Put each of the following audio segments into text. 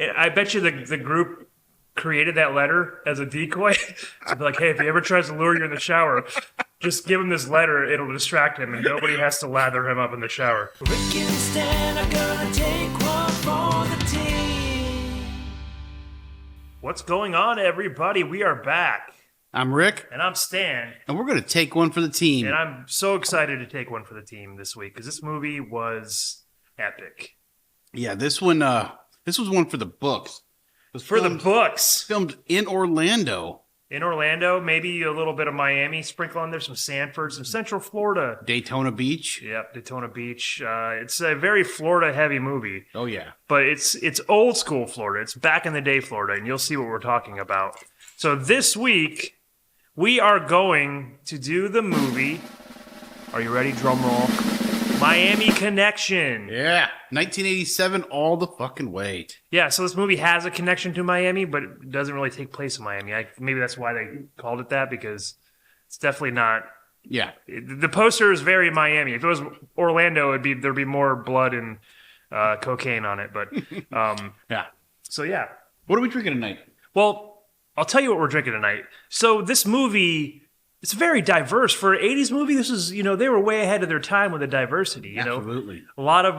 I bet you the group created that letter as a decoy. To be like, hey, if he ever tries to lure you in the shower, just give him this letter. It'll distract him, and nobody has to lather him up in the shower. Rick and Stan are gonna take one for the team. What's going on, everybody? We are back. I'm Rick. And I'm Stan. And we're going to take one for the team. And I'm so excited to take one for the team this week, because this movie was epic. Yeah, this one, this was one for the books. It was For the books. Filmed in Orlando. In Orlando, maybe a little bit of Miami, sprinkle on there, some Sanford, some Central Florida. Daytona Beach. Yep, Daytona Beach. It's a very Florida-heavy movie. Oh, yeah. But it's old school Florida. It's back in the day Florida, and you'll see what we're talking about. So this week, we are going to do the movie. Are you ready? Drum roll. Miami Connection. Yeah. 1987 all the fucking way. Yeah, so this movie has a connection to Miami, but it doesn't really take place in Miami. Maybe that's why they called it that, because it's definitely not. Yeah. The poster is very Miami. If it was Orlando, there'd be more blood and cocaine on it. But yeah. So yeah. What are we drinking tonight? Well, I'll tell you what we're drinking tonight. So this movie, it's very diverse for an 80s movie. This is, they were way ahead of their time with the diversity. Absolutely. A lot of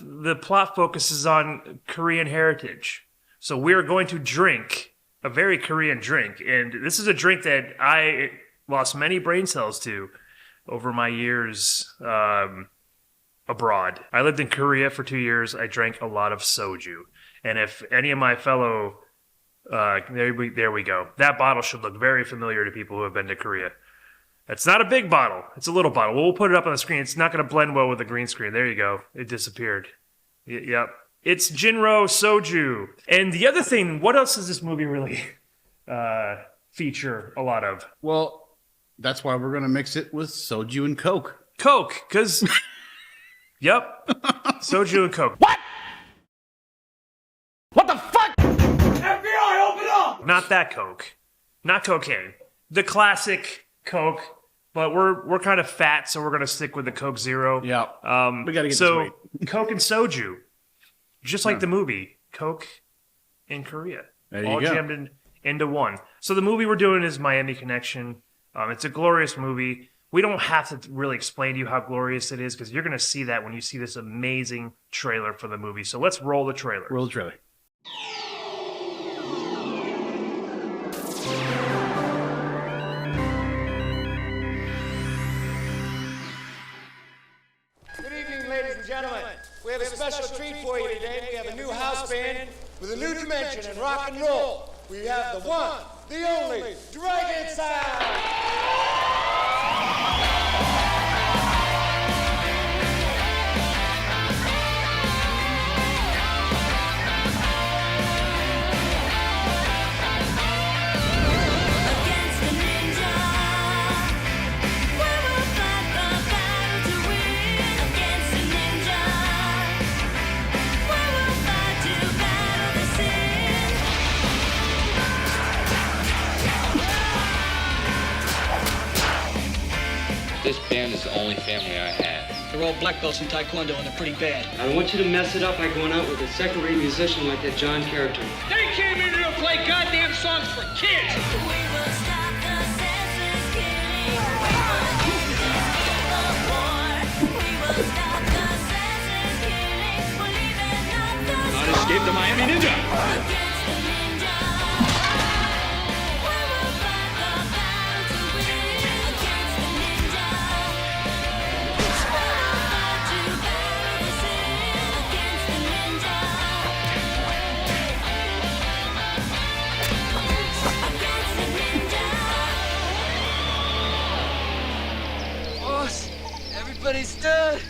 the plot focuses on Korean heritage. So we're going to drink a very Korean drink, and this is a drink that I lost many brain cells to over my years abroad. I lived in Korea for 2 years. I drank a lot of soju, and if any of my fellow there we go. That bottle should look very familiar to people who have been to Korea. It's not a big bottle. It's a little bottle. We'll put it up on the screen. It's not going to blend well with the green screen. There you go. It disappeared. Yep. It's Jinro Soju. And the other thing, what else does this movie really feature a lot of? Well, that's why we're going to mix it with soju and Coke. Coke, because... Yep. Soju and Coke. What? What the fuck? FBI, open up! Not that Coke. Not cocaine. The classic Coke, but we're kind of fat, so we're going to stick with the Coke Zero. Yeah. We got to get this weight. Coke and soju, just like the movie, Coke in Korea. There you all go. jammed into one. So the movie we're doing is Miami Connection. It's a glorious movie. We don't have to really explain to you how glorious it is, because you're going to see that when you see this amazing trailer for the movie. So let's roll the trailer. Roll the trailer. Good evening, ladies and gentlemen. We have a special treat for you today. We have a new house band with a new dimension in rock and roll. We have the one, the only, Dragon Sound! This band is the only family I have. They're all black belts in Taekwondo and they're pretty bad. I don't want you to mess it up by going out with a second-rate musician like that John character. They came in here to play goddamn songs for kids! Not escape the Miami Ninja! Boss, everybody's done.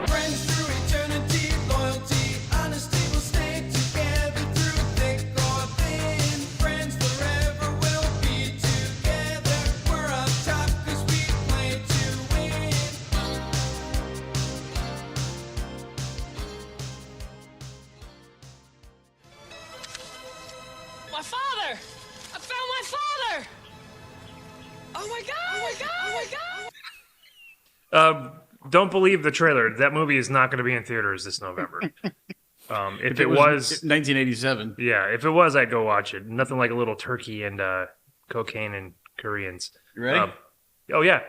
Friends through eternity, loyalty, honesty will stay together through thick or thin. Friends forever will be together. We're up top 'cause we play to win. My father! I found my father! Don't believe the trailer. That movie is not going to be in theaters this November. If it was, 1987. yeah, if it was, I'd go watch it. Nothing like a little turkey and cocaine and Koreans. You ready? Oh yeah,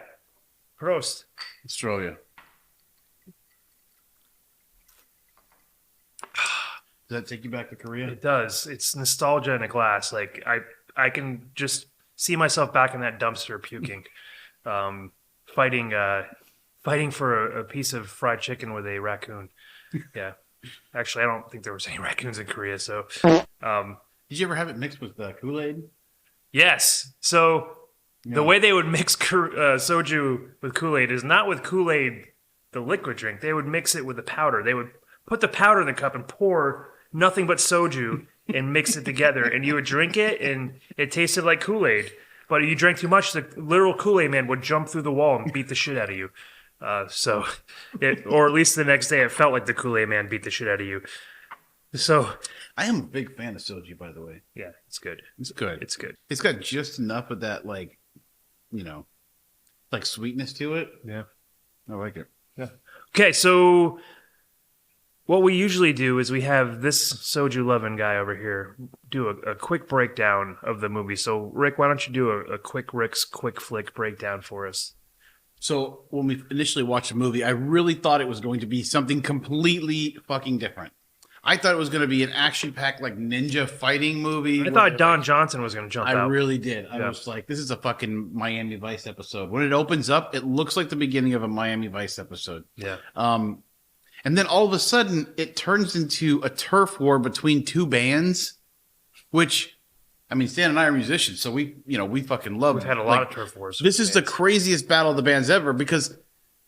Prost. Australia. Does that take you back to Korea? It does. It's nostalgia in a glass. Like I can just see myself back in that dumpster puking, fighting for a piece of fried chicken with a raccoon. Yeah. Actually, I don't think there was any raccoons in Korea. So, Did you ever have it mixed with Kool-Aid? yes. So the way they would mix soju with Kool-Aid is not with Kool-Aid, the liquid drink. They would mix it with the powder. They would put the powder in the cup and pour nothing but soju and mix it together. And you would drink it, and it tasted like Kool-Aid. But if you drank too much, the literal Kool-Aid man would jump through the wall and beat the shit out of you. Or at least the next day, it felt like the Kool-Aid man beat the shit out of you. So, I am a big fan of soju, by the way. yeah, it's good. It's good. It's good. It's got just enough of that, like, like sweetness to it. Yeah. I like it. Okay, so what we usually do is we have this soju loving guy over here do a quick breakdown of the movie. So, Rick, why don't you do a quick Rick's quick flick breakdown for us? So when we initially watched the movie, I really thought it was going to be something completely fucking different. I thought it was going to be an action-packed, like, ninja fighting movie. I thought Don Johnson was going to jump I out. really did. I Yeah. was like, this is a fucking Miami Vice episode. When it opens up, it looks like the beginning of a Miami Vice episode. Yeah. And then all of a sudden, it turns into a turf war between two bands, which, I mean, Stan and I are musicians, so we fucking love. We've had a lot of turf wars. This is the craziest battle of the bands ever because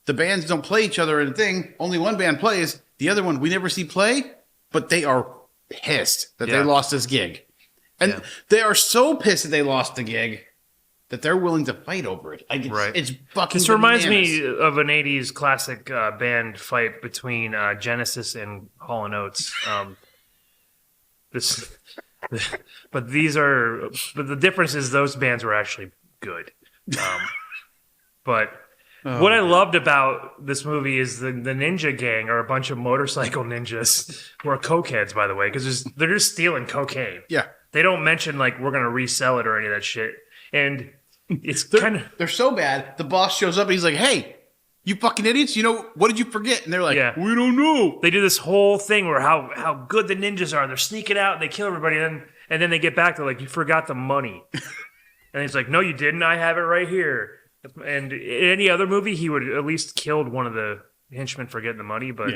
the bands don't play each other in a thing. Only one band plays. The other one we never see play, but they are pissed that they lost this gig. And they are so pissed that they lost the gig that they're willing to fight over it. It's fucking This reminds bananas. me of an 80s classic band fight between Genesis and Hall & Oates. But the difference is those bands were actually good. But what I loved about this movie is the ninja gang are a bunch of motorcycle ninjas who are cokeheads, by the way, because they're just stealing cocaine. Yeah. They don't mention, like, we're going to resell it or any of that shit. And it's kind of... They're so bad, the boss shows up and he's like, hey, you fucking idiots, what did you forget? And they're like, Yeah. we don't know. They do this whole thing where how good the ninjas are. They're sneaking out and they kill everybody. And then they get back. They're like, you forgot the money. And he's like, no, you didn't. I have it right here. And in any other movie, he would at least killed one of the henchmen for getting the money. But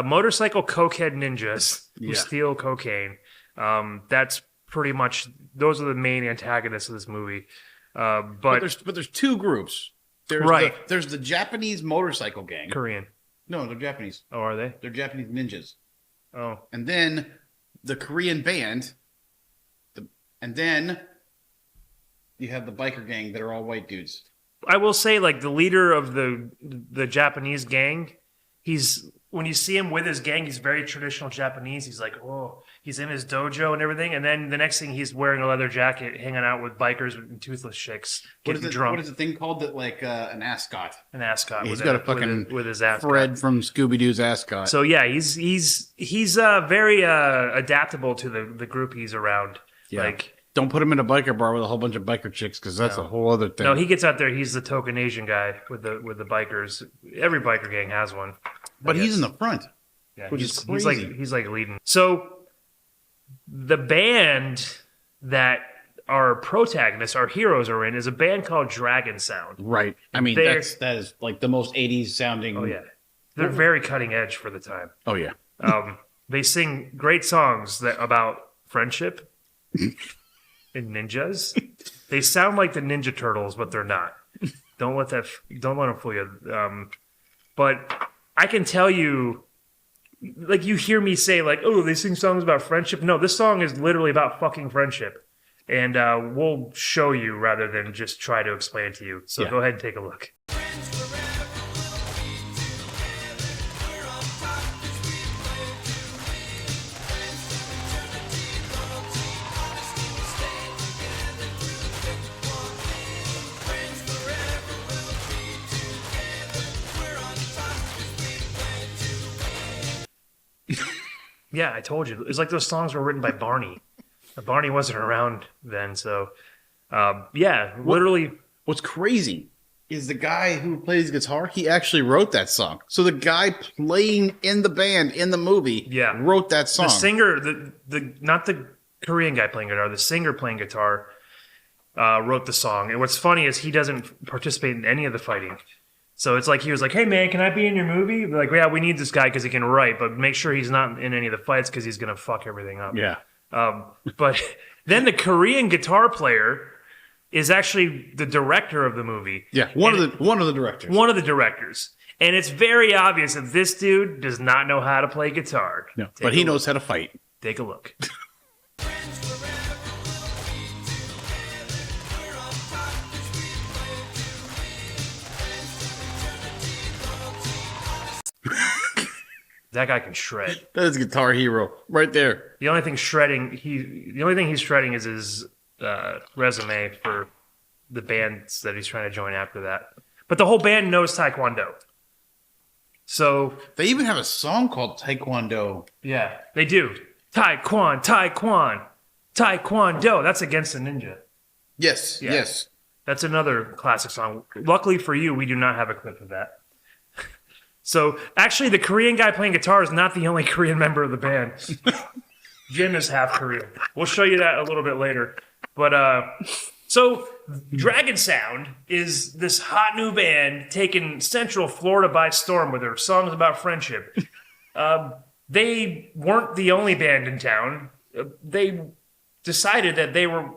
motorcycle cokehead ninjas who steal cocaine. That's pretty much, those are the main antagonists of this movie. But there's two groups. There's the Japanese motorcycle gang. Korean. No, they're Japanese. Oh, are they? They're Japanese ninjas. Oh. And then the Korean band. And then you have the biker gang that are all white dudes. I will say, like, the leader of the Japanese gang, when you see him with his gang, he's very traditional Japanese. He's like, oh, he's in his dojo and everything. And then the next thing, he's wearing a leather jacket, hanging out with bikers and toothless chicks, getting drunk. What is the thing called that, like, an ascot? An ascot. He's got a fucking with his ascot. Fred from Scooby-Doo's ascot. So yeah, he's very adaptable to the group he's around. Yeah. Like, don't put him in a biker bar with a whole bunch of biker chicks because that's a whole other thing. no, he gets out there. He's the token Asian guy with the bikers. Every biker gang has one. but he's in the front. Yeah, which is crazy. He's like leading. So the band that our protagonists, our heroes are in, is a band called Dragon Sound. Right. I mean, They're- that is like the most 80s sounding. Oh yeah, they're very cutting edge for the time. Oh yeah. They sing great songs about friendship and ninjas. They sound like the Ninja Turtles, but they're not. Don't let them fool you. But I can tell you, like, you hear me say, like, oh, they sing songs about friendship. No, this song is literally about fucking friendship. And we'll show you rather than just try to explain it to you. So go ahead and take a look. Yeah, I told you. It's like those songs were written by Barney. Barney wasn't around then, so yeah, literally. What's crazy is the guy who plays guitar, he actually wrote that song. So the guy playing in the band in the movie wrote that song. The singer, the not the Korean guy playing guitar, the singer playing guitar wrote the song. And what's funny is he doesn't participate in any of the fighting. So it's like he was like, "Hey man, can I be in your movie?" We're like, yeah, we need this guy because he can write, but make sure he's not in any of the fights because he's gonna fuck everything up. Yeah. But then the Korean guitar player is actually the director of the movie. Yeah, one of the directors. One of the directors. And it's very obvious that this dude does not know how to play guitar. No, but he knows how to fight. Take a look. That guy can shred. That is Guitar Hero right there. The only thing he's shredding is his resume for the bands that he's trying to join after that. But the whole band knows Taekwondo. So they even have a song called Taekwondo. Yeah, they do. Taekwondo. That's Against the Ninja. Yes, Yeah. yes. That's another classic song. Luckily for you, we do not have a clip of that. So actually, the Korean guy playing guitar is not the only Korean member of the band. Jim is half Korean. We'll show you that a little bit later. But so Dragon Sound is this hot new band taking Central Florida by storm with their songs about friendship. They weren't the only band in town. They decided that they were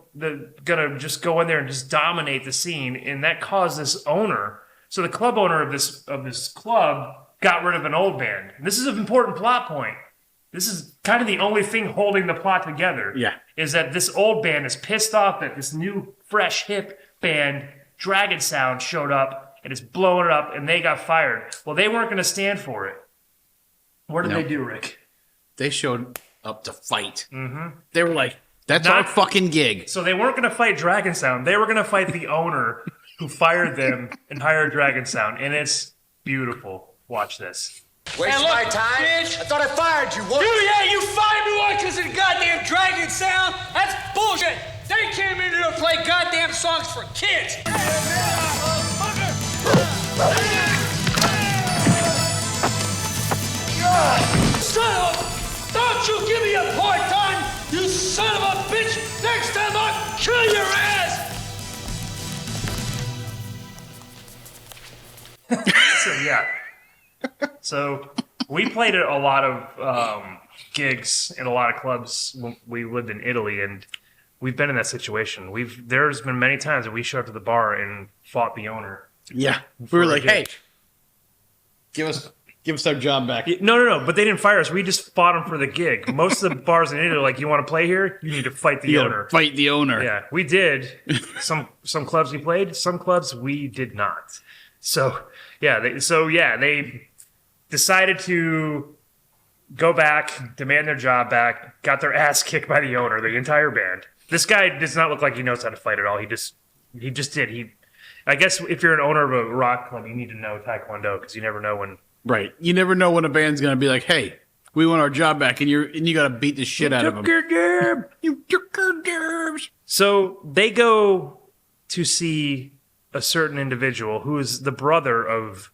gonna just go in there and just dominate the scene, and that caused this owner. So the club owner of this club got rid of an old band. This is an important plot point. This is kind of the only thing holding the plot together. Yeah. Is that this old band is pissed off that this new, fresh, hip band, Dragon Sound, showed up and is blowing it up, and they got fired. Well, they weren't going to stand for it. What did they do, Rick? They showed up to fight. Mm-hmm. They were like, that's our fucking gig. So they weren't going to fight Dragon Sound. They were going to fight the owner who fired them and hired Dragon Sound. And it's beautiful. Watch this. Waste my time? Bitch. I thought I fired you. What? Yeah, you fired me once because of the goddamn Dragon Sound. That's bullshit. They came in here to play goddamn songs for kids. Son of a... Don't you give me a hard time, you son of a bitch. Next time I'll kill your ass. So, yeah. So we played at a lot of gigs in a lot of clubs when we lived in Italy, and we've been in that situation. There's been many times that we showed up to the bar and fought the owner. Yeah. We were like, hey, give us our job back. No. But they didn't fire us. We just fought them for the gig. Most of the bars in Italy are like, you want to play here? You need to fight the owner. Fight the owner. Yeah, we did. Some clubs we played. Some clubs we did not. So they decided to go back, demand their job back, got their ass kicked by the owner, the entire band. This guy does not look like he knows how to fight at all. He just did. I guess if you're an owner of a rock club, you need to know Taekwondo because you never know when. Right. You never know when a band's gonna be like, hey, we want our job back, and you gotta beat the shit out of them. You took your jobs. So they go to see a certain individual who is the brother of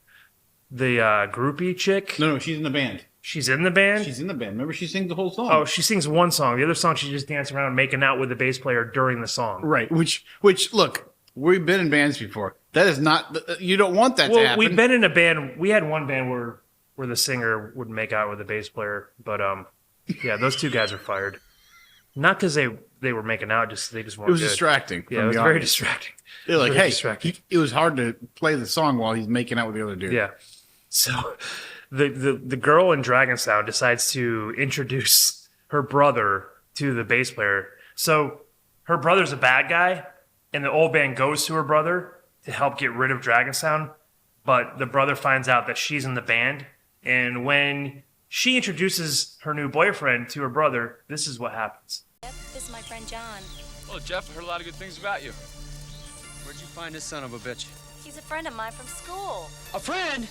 the groupie chick. No, she's in the band. She's in the band? She's in the band. Remember, she sings the whole song. Oh, she sings one song. The other song, she just dances around making out with the bass player during the song. Right. Which look, we've been in bands before. That is not, you don't want that to happen. We've been in a band. We had one band where the singer would make out with the bass player. But, yeah, those two guys are fired. Not because they were making out, they just weren't good. It was distracting. Yeah, it was very distracting. They're like, hey, it was hard to play the song while he's making out with the other dude. Yeah. So the girl in Dragon Sound decides to introduce her brother to the bass player. So her brother's a bad guy, and the old band goes to her brother to help get rid of Dragon Sound. But the brother finds out that she's in the band, and when she introduces her new boyfriend to her brother, this is what happens. This is my friend John. Well, Jeff, I heard a lot of good things about you. Where'd you find this son of a bitch? He's a friend of mine from school. A friend?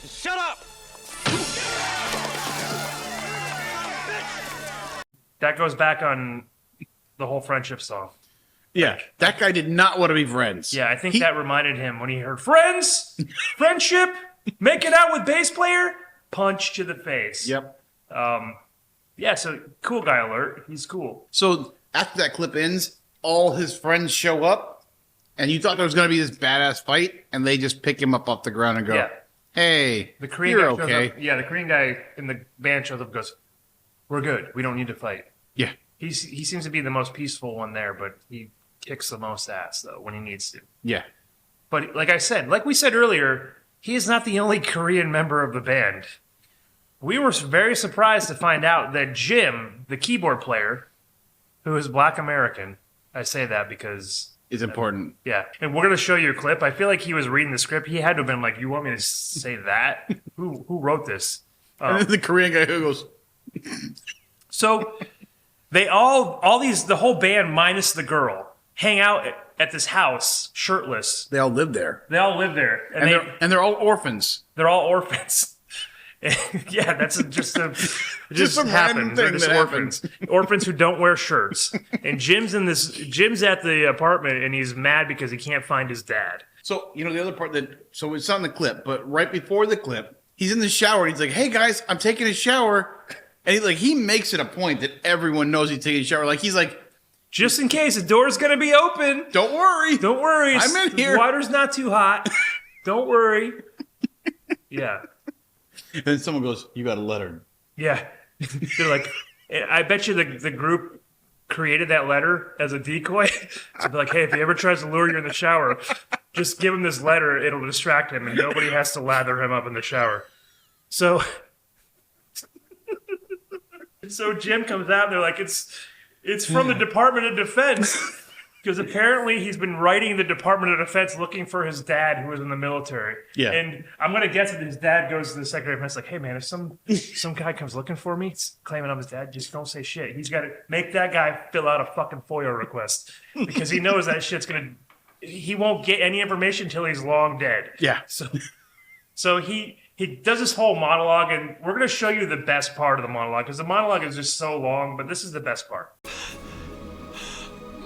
Shut up! that goes back on the whole friendship song. Yeah, that guy did not want to be friends. Yeah, I think that reminded him when he heard friends, friendship, making out with bass player, punch to the face. Yep. Yeah, so cool guy alert. He's cool. So after that clip ends, all his friends show up, and you thought there was going to be this badass fight, and they just pick him up off the ground and go, Yeah. "Hey, The Korean you're guy shows okay." up. Yeah, the Korean guy in the band shows up and goes, "We're good. We don't need to fight." Yeah. He seems to be the most peaceful one there, but he kicks the most ass, though, when he needs to. Yeah. But like we said earlier, he is not the only Korean member of the band. We were very surprised to find out that Jim, the keyboard player, who is Black American, I say that because... It's important. Yeah, and we're gonna show you a clip. I feel like he was reading the script. He had to have been like, "You want me to say that? Who wrote this?" And then the Korean guy who goes, So they the whole band minus the girl hang out at this house shirtless. they all live there. They all live there, And they're all orphans. they're all orphans. Yeah, that's just some random thing that happens. Orphans who don't wear shirts. And Jim's at the apartment and he's mad because he can't find his dad. So, the other part so it's not in the clip, but right before the clip, he's in the shower and he's like, "Hey guys, I'm taking a shower." And he makes it a point that everyone knows he's taking a shower. Like, he's like, Just in case the door's gonna be open. Don't worry. Don't worry. I'm in here. The water's not too hot. Don't worry. Yeah. And then someone goes, "You got a letter." Yeah. They're like, I bet you the group created that letter as a decoy. So they're like, "Hey, if he ever tries to lure you in the shower, just give him this letter. It'll distract him and nobody has to lather him up in the shower." So Jim comes out and they're like, it's from the Department of Defense. Because apparently he's been writing the Department of Defense looking for his dad who was in the military. Yeah. And I'm going to guess that his dad goes to the Secretary of Defense like, "Hey, man, if some guy comes looking for me, claiming I'm his dad, just don't say shit. He's got to make that guy fill out a fucking FOIA request." Because he knows that shit's going to... He won't get any information until he's long dead. Yeah. So he does this whole monologue, and we're going to show you the best part of the monologue, because the monologue is just so long, but this is the best part.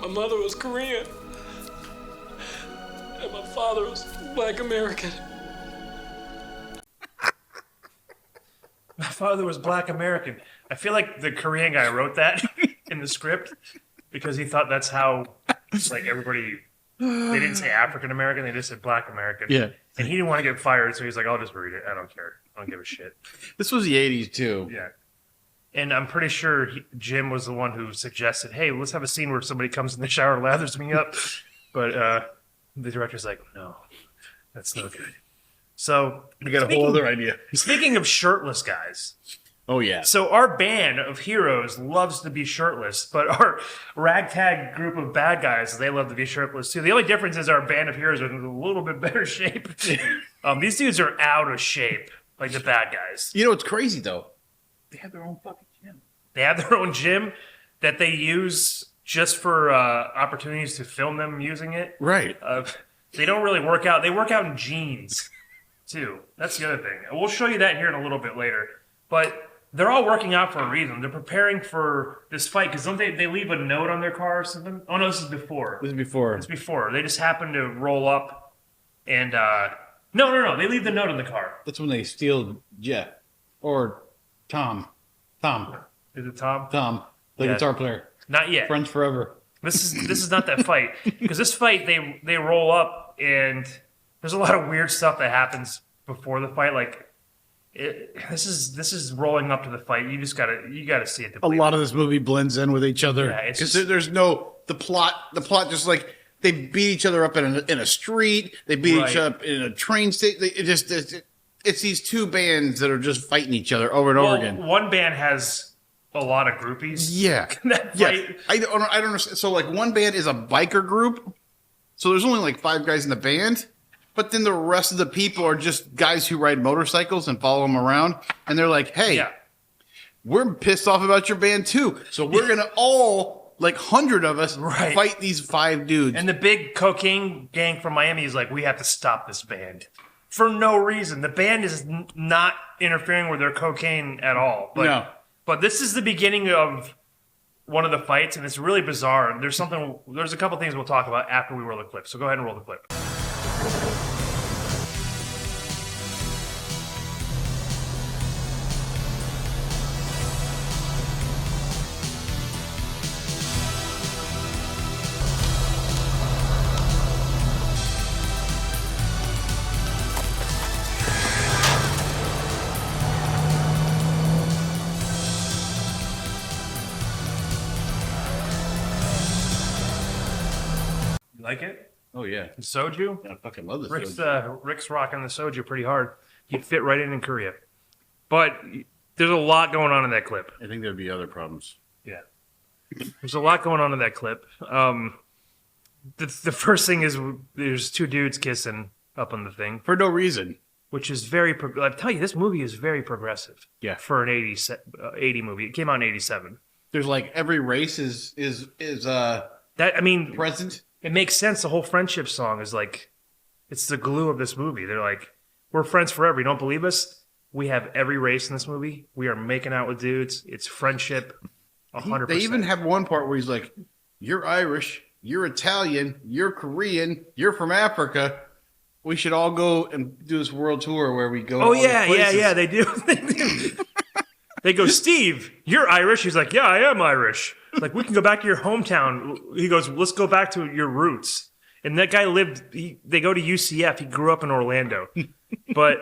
My mother was Korean, and my father was Black American. My father was Black American. I feel like the Korean guy wrote that in the script because he thought that's how, everybody... They didn't say African American, they just said Black American. Yeah. And he didn't want to get fired, so he's like, "I'll just read it. I don't care. I don't give a shit." This was the 80s, too. Yeah. And I'm pretty sure Jim was the one who suggested, "Hey, let's have a scene where somebody comes in the shower and lathers me up." But the director's like, "No, that's no good." So We got a whole other idea. Speaking of shirtless guys, Oh, yeah. so our band of heroes loves to be shirtless, but our ragtag group of bad guys, they love to be shirtless too. The only difference is our band of heroes are in a little bit better shape. These dudes are out of shape, like the bad guys. It's crazy, though. They have their own fucking gym. They have their own gym that they use just for opportunities to film them using it. Right. They don't really work out. They work out in jeans, too. That's the other thing. We'll show you that here in a little bit later. But they're all working out for a reason. They're preparing for this fight because don't they leave a note on their car or something? Oh, no, this is before. This is before. It's before. They just happen to roll up and... No. They leave the note in the car. That's when they steal Jeff. Or Tom. Is it Tom? Tom, the Yeah. guitar player. Not yet. Friends forever. This is not that fight because this fight they roll up and there's a lot of weird stuff that happens before the fight. This is rolling up to the fight. You gotta see it. A lot of this movie blends in with each other. Yeah, it's Because just- there's no... The plot just they beat each other up in a street. They beat Right. each other up in a train station. It's these two bands that are just fighting each other over and over again. One band has a lot of groupies. Yeah. That Yeah. fight- I don't understand. So, one band is a biker group. So, there's only, 5 guys in the band. But then the rest of the people are just guys who ride motorcycles and follow them around. And they're like, "Hey, Yeah. we're pissed off about your band, too. So, we're going to all, 100 of us, Right. fight these 5 dudes." And the big cocaine gang from Miami is like, "We have to stop this band." For no reason. The band is not interfering with their cocaine at all. But, No. But this is the beginning of one of the fights, and it's really bizarre. There's a couple things we'll talk about after we roll the clip. So go ahead and roll the clip. You like it? Oh yeah, Soju? I fucking love this. Rick's rocking the Soju pretty hard. He'd fit right in Korea. But there's a lot going on in that clip. I think there'd be other problems. Yeah. There's a lot going on in that clip. The first thing is there's two dudes kissing up on the thing, For no reason. which is very. I tell you, this movie is very progressive. Yeah. For an 80 movie, it came out in '87. There's like every race is That I mean, present. it makes sense. The whole friendship song is like, it's the glue of this movie. They're like, we're friends forever. You don't believe us? We have every race in this movie. We are making out with dudes. It's friendship. 100%. They even have one part where he's like, "You're Irish, you're Italian, you're Korean, you're from Africa. We should all go and do this world tour where we go." Oh to all yeah, these yeah, places." yeah. They do. They do. They go, "Steve, you're Irish." He's like, "Yeah, I am Irish." Like, we can go back to your hometown. He goes, "Let's go back to your roots." And that guy they go to UCF. He grew up in Orlando. But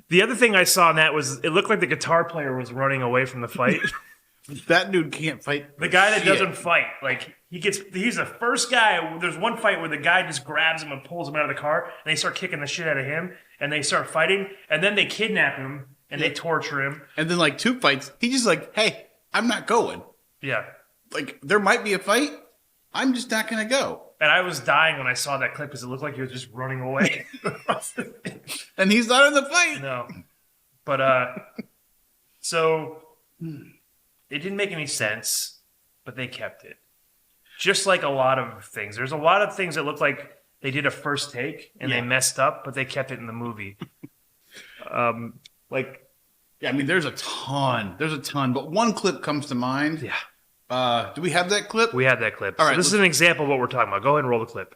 the other thing I saw in that was it looked like the guitar player was running away from the fight. That dude can't fight. The guy that shit. doesn't fight, like he's the first guy. There's one fight where the guy just grabs him and pulls him out of the car, and they start kicking the shit out of him, and they start fighting, and then they kidnap him and they torture him. And then like 2 fights, he just like, "Hey, I'm not going. Yeah, Like there might be a fight. I'm just not gonna go." and I was dying when I saw that clip because it looked like he was just running away. And he's not in the fight. No, but so it didn't make any sense, but they kept it. Just like a lot of things. There's a lot of things that look like they did a first take and they messed up, but they kept it in the movie. Yeah, I mean, there's a ton, but one clip comes to mind. Yeah, Do we have that clip? we have that clip. All So right, this is an example of what we're talking about. Go ahead and roll the clip.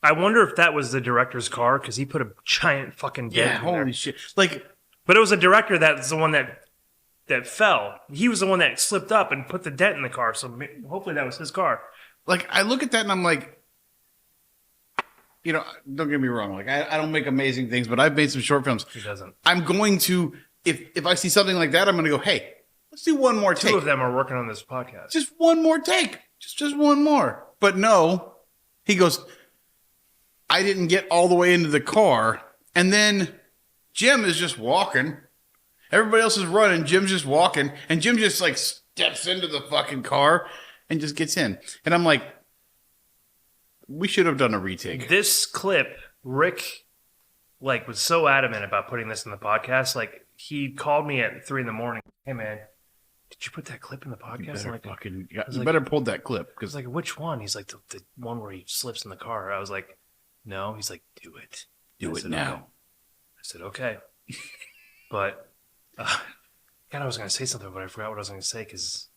I wonder if that was the director's car because he put a giant fucking dent Yeah, in there. holy shit! Like, But it was a director that's the one that fell. He was the one that slipped up and put the dent in the car. So hopefully that was his car. I look at that and I'm like, you know, don't get me wrong. Like, I don't make amazing things, but I've made some short films. He doesn't. I'm going to, if I see something like that, I'm going to go, "Hey, let's do one more take. Two of them are working on this podcast. Just one more take. Just one more." But no, he goes, "I didn't get all the way into the car." And then Jim is just walking. Everybody else is running. Jim's just walking. And Jim just like steps into the fucking car and just gets in. And I'm like, we should have done a retake. This clip, Rick, was so adamant about putting this in the podcast. Like, he called me at 3 a.m. "Hey man, did you put that clip in the podcast?" You better pull that clip. I was like, "Which one?" He's like, the one where he slips in the car. I was like, "No." He's like, "Do it. Do I it said, now. "Okay." I said, "Okay." But, God, I was going to say something, but I forgot what I was going to say because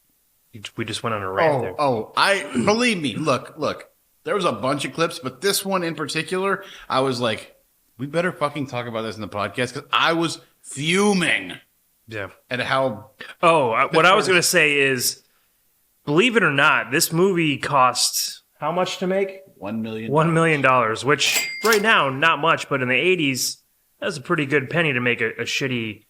we just went on a rant there. Believe me. Look. There was a bunch of clips, but this one in particular, I was like, we better fucking talk about this in the podcast because I was fuming Yeah. at how. What I was going to say is, believe it or not, this movie cost how much to make? $1 million. $1 million, which right now, not much, but in the 80s, that's a pretty good penny to make a shitty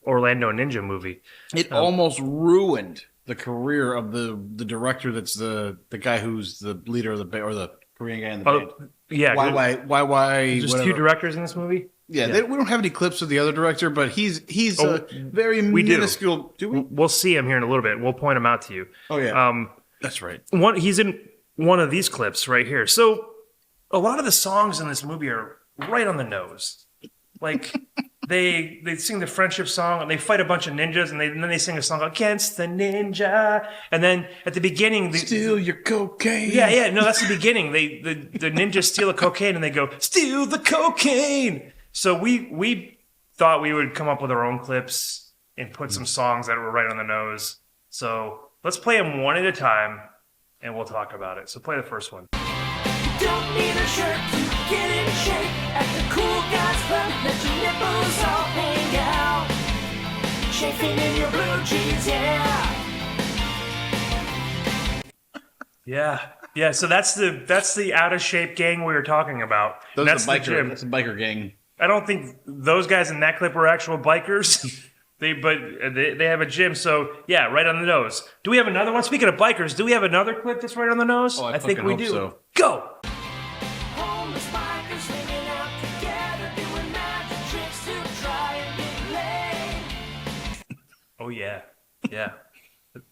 Orlando Ninja movie. It almost ruined the career of the director that's the guy who's the leader of the band, or the Korean guy in the band. Yeah. Why? There's whatever. 2 directors in this movie? Yeah, we don't have any clips of the other director, but he's very we do. minuscule. Do we? We'll see him here in a little bit. We'll point him out to you. Oh, yeah. That's right. He's in one of these clips right here. So a lot of the songs in this movie are right on the nose. Like, they sing the friendship song and they fight a bunch of ninjas and then they sing a song against the ninja. And then at the beginning, Steal your cocaine. yeah, no, that's the beginning. The ninjas steal a cocaine and they go, steal the cocaine. So we thought we would come up with our own clips and put some songs that were right on the nose. So let's play them one at a time and we'll talk about it. So play the first one. Don't need a shirt to get in shape at the cool guys club. Let your nipples all hang out. Chafing in your blue jeans, yeah. Yeah. So that's the out of shape gang we were talking about. That's the a gym. That's a biker gang. I don't think those guys in that clip were actual bikers. They have a gym, so yeah, right on the nose. Do we have another one? Speaking of bikers, do we have another clip that's right on the nose? Oh, I think we hope do. so. Go. Homeless bikers hanging out together, doing magic tricks to try and get laid. Oh yeah.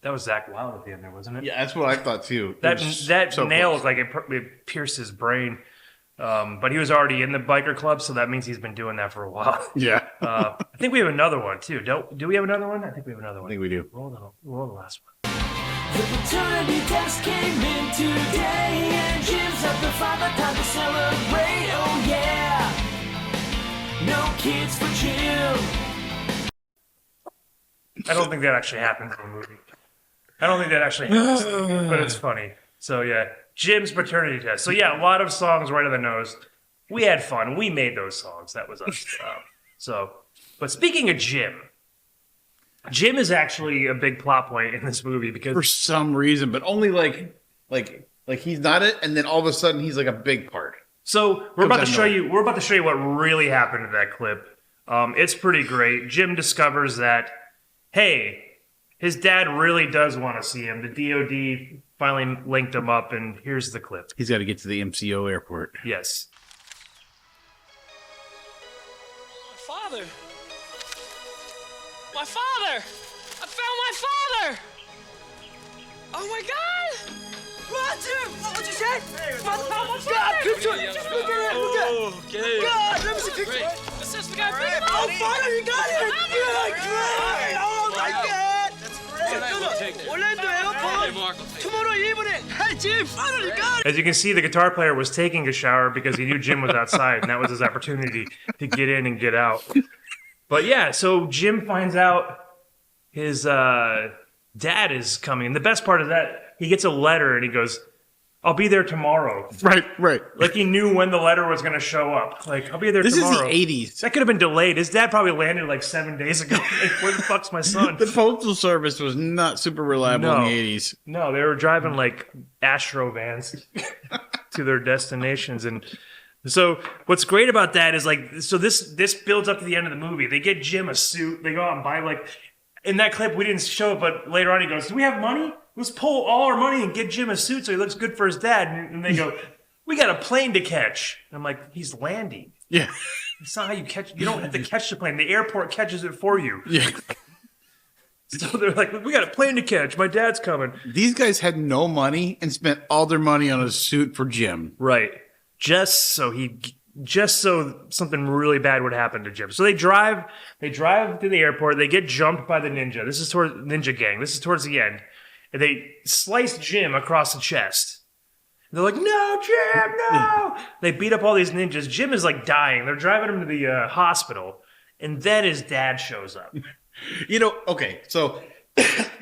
That was Zach Wild at the end there, wasn't it? Yeah, that's what I thought too. That So nail close. was like it pierced his brain. But he was already in the biker club, so that means he's been doing that for a while. Yeah. I think we have another one too. Do we have another one? I think we have another I one. think we do. Roll the last one. The paternity test came in today, and Jim's up to 5 time to celebrate. Oh yeah, no kids for Jim. I don't think that actually happens in the movie. I don't think that actually happens, but it's funny. So yeah, Jim's paternity test. So yeah, a lot of songs right on the nose. We had fun. We made those songs. That was us. But speaking of Jim is actually a big plot point in this movie For because some reason, but only like he's not it, and then all of a sudden he's like a big part. so we're about to Comes out show of you. We're about to show you what really happened in that clip. It's pretty great. Jim discovers that, hey, his dad really does want to see him. The DOD finally linked him up, and here's the clip. He's got to get to the MCO airport. Yes. Father! My father! I found my father! Oh my god! Roger! What'd you say? Father found my God, father! picture it! Just look at it! Look at it! Okay. God, let me see picture. This is the guy big Oh, mouth! finally, you got it! Good, great! Oh my God! That's great. Orlando Airport. Tomorrow evening. Hey, Jim, finally got it. As you can see, the guitar player was taking a shower because he knew Jim was outside, and that was his opportunity to get in and get out. But yeah, so Jim finds out his dad is coming. And the best part of that, he gets a letter and he goes, I'll be there tomorrow. Right. Like he knew when the letter was going to show up. Like, I'll be there This tomorrow. is the 80s. That could have been delayed. His dad probably landed like 7 days ago. Like, where the fuck's my son? The postal service was not super reliable No. in the 80s. No, they were driving like Astro vans to their destinations. And so what's great about that is like, so this builds up to the end of the movie. They get Jim a suit. They go out and buy like, in that clip, we didn't show it, but later on he goes, do we have money? Let's pull all our money and get Jim a suit so he looks good for his dad. And they go, we got a plane to catch. And I'm like, he's landing. Yeah. It's not how you catch. You don't have to catch the plane. The airport catches it for you. Yeah. So they're like, we got a plane to catch. My dad's coming. These guys had no money and spent all their money on a suit for Jim. Right. Just so something really bad would happen to Jim. So they drive to the airport. They get jumped by the ninja. This is towards ninja gang. This is towards the end. And they slice Jim across the chest. They're like, no, Jim, no. They beat up all these ninjas. Jim is like dying. They're driving him to the hospital. And then his dad shows up. You know, okay, so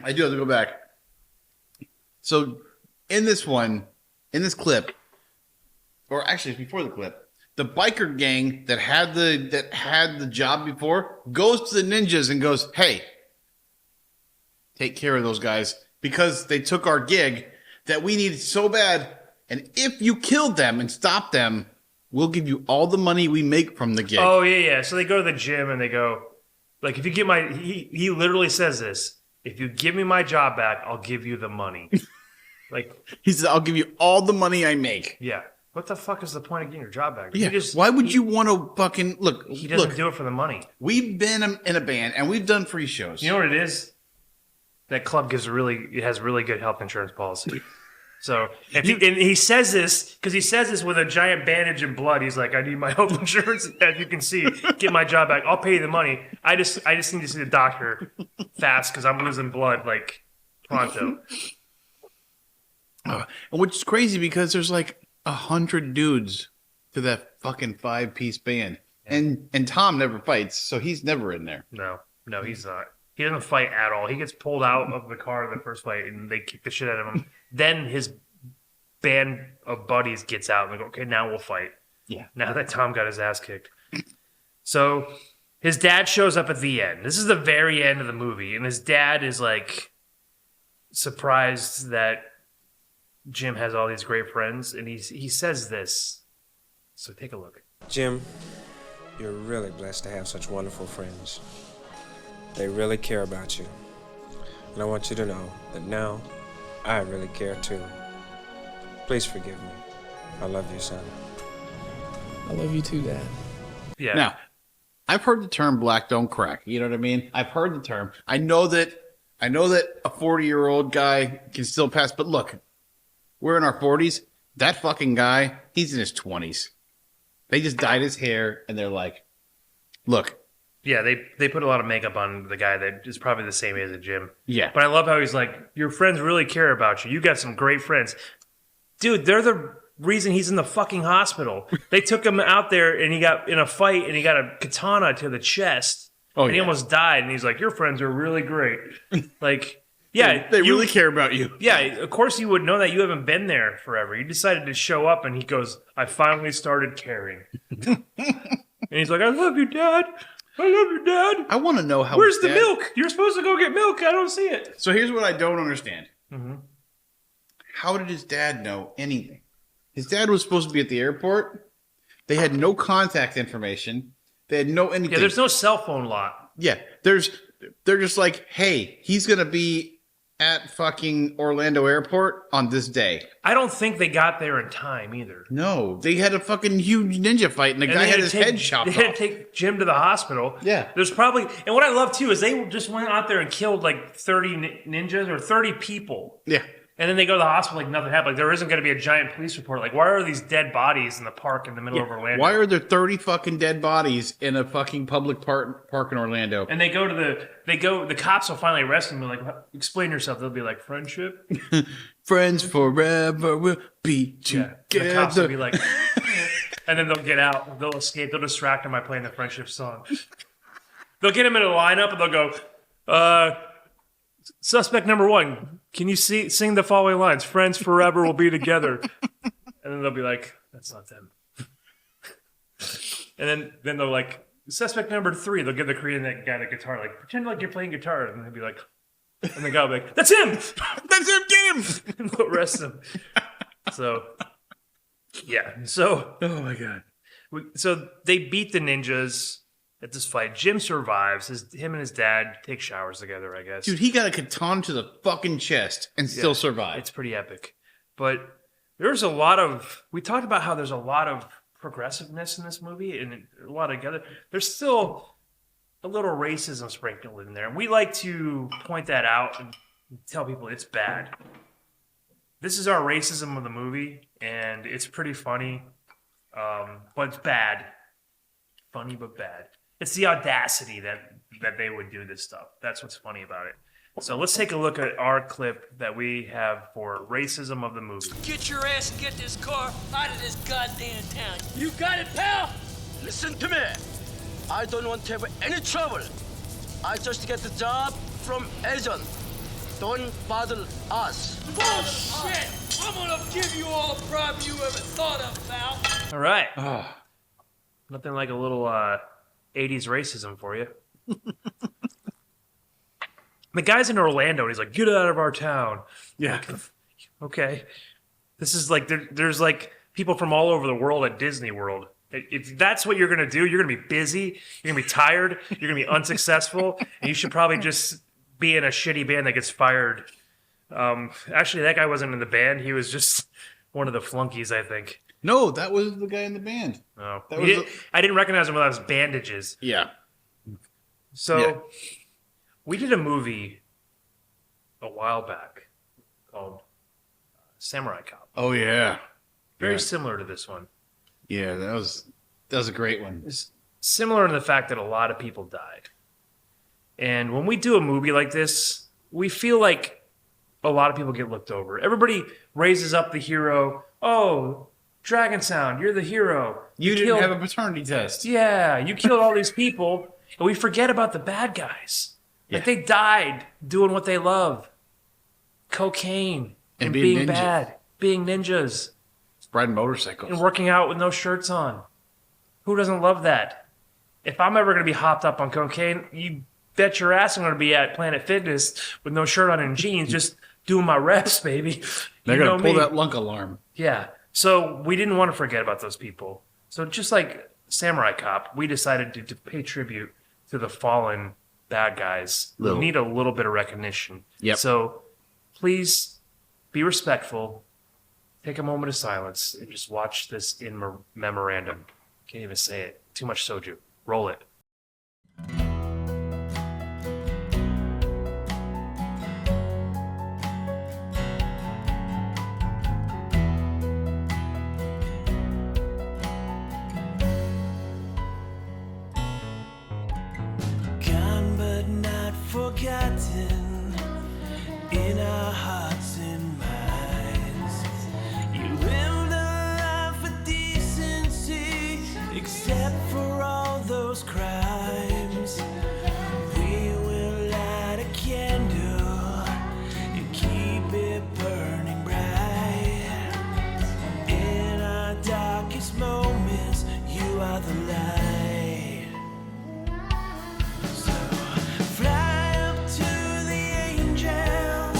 I do have to go back. So in this clip, or actually it's before the clip, the biker gang that had the job before goes to the ninjas and goes, hey, take care of those guys because they took our gig that we needed so bad. And if you killed them and stopped them, we'll give you all the money we make from the gig. Oh, yeah. So they go to the gym and they go, like, if you get he literally says this, if you give me my job back, I'll give you the money. Like, He says, I'll give you all the money I make. yeah. What the fuck is the point of getting your job back? Yeah. Why would you want to fucking look? He doesn't Look, do it for the money. we've been in a band and we've done free shows. You know what it is? That club has really good health insurance policy. So and he says this because he says this with a giant bandage and blood. He's like, I need my health insurance, as you can see, get my job back. I'll pay you the money. I just need to see the doctor fast because I'm losing blood like pronto. Which is crazy because there's like 100 dudes to that fucking 5-piece band, and Tom never fights, so he's never in there. No, he's not. He doesn't fight at all. He gets pulled out of the car in the first fight, and they kick the shit out of him. Then his band of buddies gets out, and they go, okay, now we'll fight. Yeah. Now that Tom got his ass kicked. So his dad shows up at the end. This is the very end of the movie, and his dad is like surprised that Jim has all these great friends, and he says this. So take a look. Jim, you're really blessed to have such wonderful friends. They really care about you. And I want you to know that now I really care too. Please forgive me. I love you, son. I love you too, Dad. Yeah. Now, I've heard the term black don't crack. You know what I mean? I've heard the term. I know that a 40-year-old guy can still pass, but look, we're in our 40s. That fucking guy, he's in his 20s. They just dyed his hair, and they're like, look. Yeah, they put a lot of makeup on the guy that is probably the same age as Jim. Yeah. But I love how he's like, your friends really care about you. You got some great friends. Dude, they're the reason he's in the fucking hospital. They took him out there, and he got in a fight, and he got a katana to the chest. Oh, and he almost died, and he's like, your friends are really great. Like... Yeah, they really care about you. Yeah, of course you would know that. You haven't been there forever. You decided to show up, and he goes, I finally started caring. And he's like, I love you, Dad. I love you, Dad. I want to know how. Where's the milk? You're supposed to go get milk. I don't see it. So here's what I don't understand. Mm-hmm. How did his dad know anything? His dad was supposed to be at the airport. They had no contact information. They had no anything. Yeah, there's no cell phone lot. Yeah, they're just like, hey, he's going to be at fucking Orlando Airport on this day. I don't think they got there in time either. No, they had a fucking huge ninja fight, and the guy had his head chopped off. They had to take Jim to the hospital. Yeah. There's probably... And what I love, too, is they just went out there and killed, like, 30 ninjas or 30 people. Yeah. And then they go to the hospital like nothing happened. Like, there isn't going to be a giant police report. Like, why are these dead bodies in the park in the middle of Orlando? Why are there 30 fucking dead bodies in a fucking public park in Orlando? And the cops will finally arrest them. They're like, explain yourself. They'll be like, friendship? Friends forever will be together. Yeah. The cops will be like, and then they'll get out. They'll escape. They'll distract him by playing the friendship song. They'll get him in a lineup and they'll go, suspect number 1, can you sing the following lines? Friends forever will be together. And then they'll be like, that's not them. And then they'll like, suspect number 3, they'll give the Korean guy the guitar, like, pretend like you're playing guitar. And they'll be like, and the guy will be like, that's him! That's him, get him! And they'll arrest him. So, yeah. So, Oh my God. so they beat the ninjas at this fight. Jim survives. Him and his dad take showers together, I guess. Dude, he got a katana to the fucking chest and still survived. It's pretty epic. But there's a lot of... We talked about how there's a lot of progressiveness in this movie and a lot of together. There's still a little racism sprinkled in there. And we like to point that out and tell people it's bad. This is our racism of the movie, and it's pretty funny. But it's bad. Funny, but bad. It's the audacity that they would do this stuff. That's what's funny about it. So let's take a look at our clip that we have for racism of the movie. Get your ass and get this car out of this goddamn town. You got it, pal? Listen to me. I don't want to have any trouble. I just get the job from agent. Don't bother us. Bullshit! I'm gonna give you all the problem you ever thought of, pal. All right. Nothing like a little 80s racism for you. The guy's in Orlando, and he's like, get out of our town. Yeah. Okay. This is like, there's like people from all over the world at Disney World. If that's what you're going to do, you're going to be busy, you're going to be tired, you're going to be unsuccessful, and you should probably just be in a shitty band that gets fired. Actually, that guy wasn't in the band. He was just one of the flunkies, I think. No, that was the guy in the band. Oh. That was I didn't recognize him without his bandages. Yeah. So, we did a movie a while back called Samurai Cop. Oh yeah, Very similar to this one. yeah. That was a great one. It's similar in the fact that a lot of people died. And when we do a movie like this, we feel like a lot of people get looked over. Everybody raises up the hero. Oh, Dragon Sound, you're the hero. You didn't have a paternity test. Yeah, you killed all these people, and we forget about the bad guys. Like they died doing what they love. Cocaine and being ninja. bad, being ninjas, Riding motorcycles. and working out with no shirts on. Who doesn't love that? If I'm ever going to be hopped up on cocaine, you bet your ass I'm going to be at Planet Fitness with no shirt on and jeans, just doing my reps, baby. They're You going know to pull me. that lunk alarm. Yeah. So we didn't want to forget about those people. So just like Samurai Cop, we decided to pay tribute to the fallen bad guys who need a little bit of recognition. Yep. So please be respectful. Take a moment of silence and just watch this in memorandum. Can't even say it. Too much soju. Roll it. Gone but not forgotten in our hearts and minds. You lived a life of decency, except for all those crimes. We will light a candle and keep it burning bright. In our darkest moments, you are the light. Fly up to the angels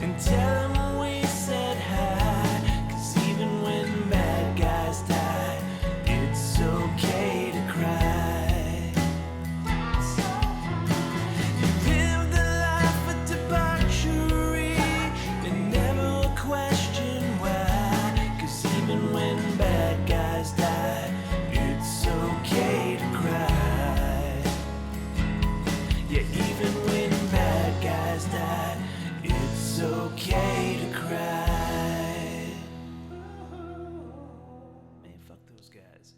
and tell them we said hi. 'Cause even when bad guys die, it's okay to cry. You live the life of debauchery and never question why. 'Cause even when bad guys die, it's okay to cry. Yeah, even when bad guys die, it's okay to cry. Man, fuck those guys.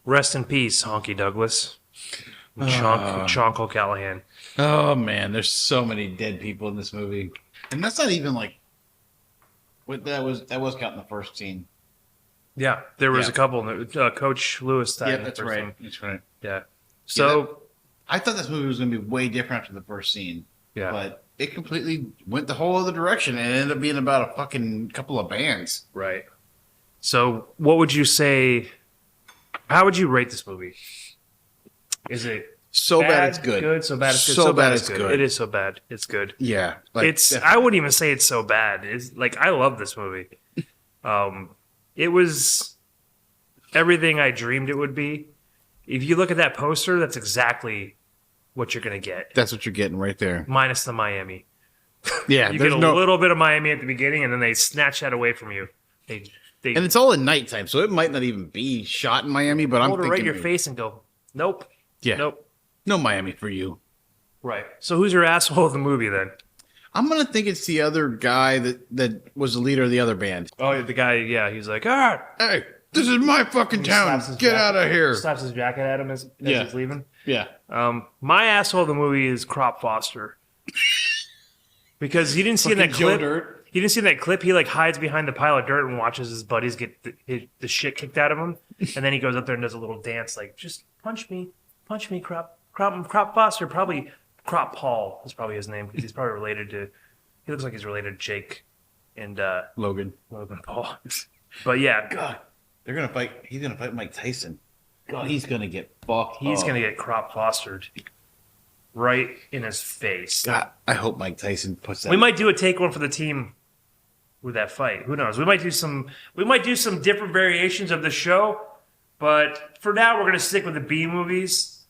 Rest in peace, Honky Douglas. Chonk O'Callahan. Oh man, there's so many dead people in this movie, and that's not even like. What that was counting the first scene. Yeah, there was Yeah. a couple. Coach Lewis died. Yeah, in the that's first right. one. That's right. Yeah. So, I thought this movie was going to be way different after the first scene. yeah. But it completely went the whole other direction and it ended up being about a fucking couple of bands. Right. So, what would you say? How would you rate this movie? Is it So bad it's good. Good. So bad it's good. So bad it's good. It is so bad. It's good. Yeah. Like, It's. I wouldn't even say it's so bad. It's like I love this movie. It was everything I dreamed it would be. If you look at that poster, that's exactly what you're gonna get, that's what you're getting right there. minus the Miami. Yeah. You there's get a no, little bit of Miami at the beginning, and then they snatch that away from you. They and it's all at nighttime, so it might not even be shot in Miami, but I'm hold it thinking. right in your face and go, nope. Yeah. Nope. No Miami for you. Right. So who's your asshole of the movie then? I'm going to think it's the other guy that was the leader of the other band. Oh, the guy. Yeah, he's like, Hey, this is my fucking He town. slaps his Get jacket- out of here. Slaps his jacket at him as Yeah. he's leaving. Yeah. My asshole of the movie is Crop Foster. Because he didn't see in that Fucking Joe clip. Dirt. He didn't see in that clip. He like hides behind the pile of dirt and watches his buddies get the shit kicked out of him, and then he goes up there and does a little dance, like just punch me, Crop Foster. Probably Crop Paul is probably his name because he's probably related to. He looks like he's related to Jake and Logan Paul. But yeah, God, they're gonna fight. He's gonna fight Mike Tyson. God, he's gonna get fucked. he's up. gonna get Crop Fostered right in his face. God, I hope Mike Tyson puts that. We might do a take one for the team with that fight. Who knows? We might do some different variations of the show, but for now we're gonna stick with the B movies.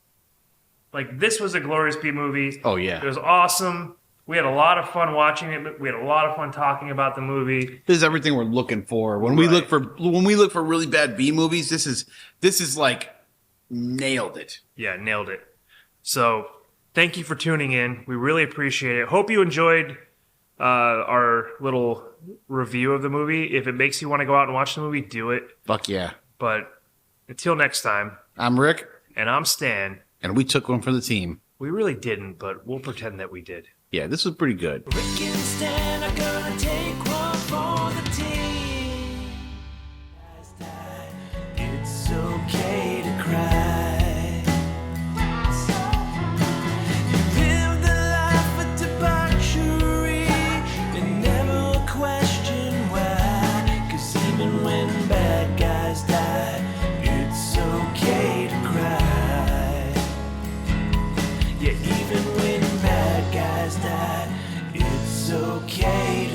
Like this was a glorious B movie. Oh yeah, It was awesome. We had a lot of fun watching it. We had a lot of fun talking about the movie. this is everything we're looking for when we look for really bad B movies. This is like nailed it. Yeah, nailed it. So thank you for tuning in. We really appreciate it. Hope you enjoyed our little review of the movie. If it makes you want to go out and watch the movie, do it. Fuck yeah. But until next time, I'm Rick. And I'm Stan. And we took one for the team. We really didn't, but we'll pretend that we did. Yeah, this was pretty good. Rick and Stan are gonna take one for the team. It's okay to cry. You live the life of debauchery and never question why. 'Cause even when bad guys die, it's okay to cry. Yeah, even when bad guys die, it's okay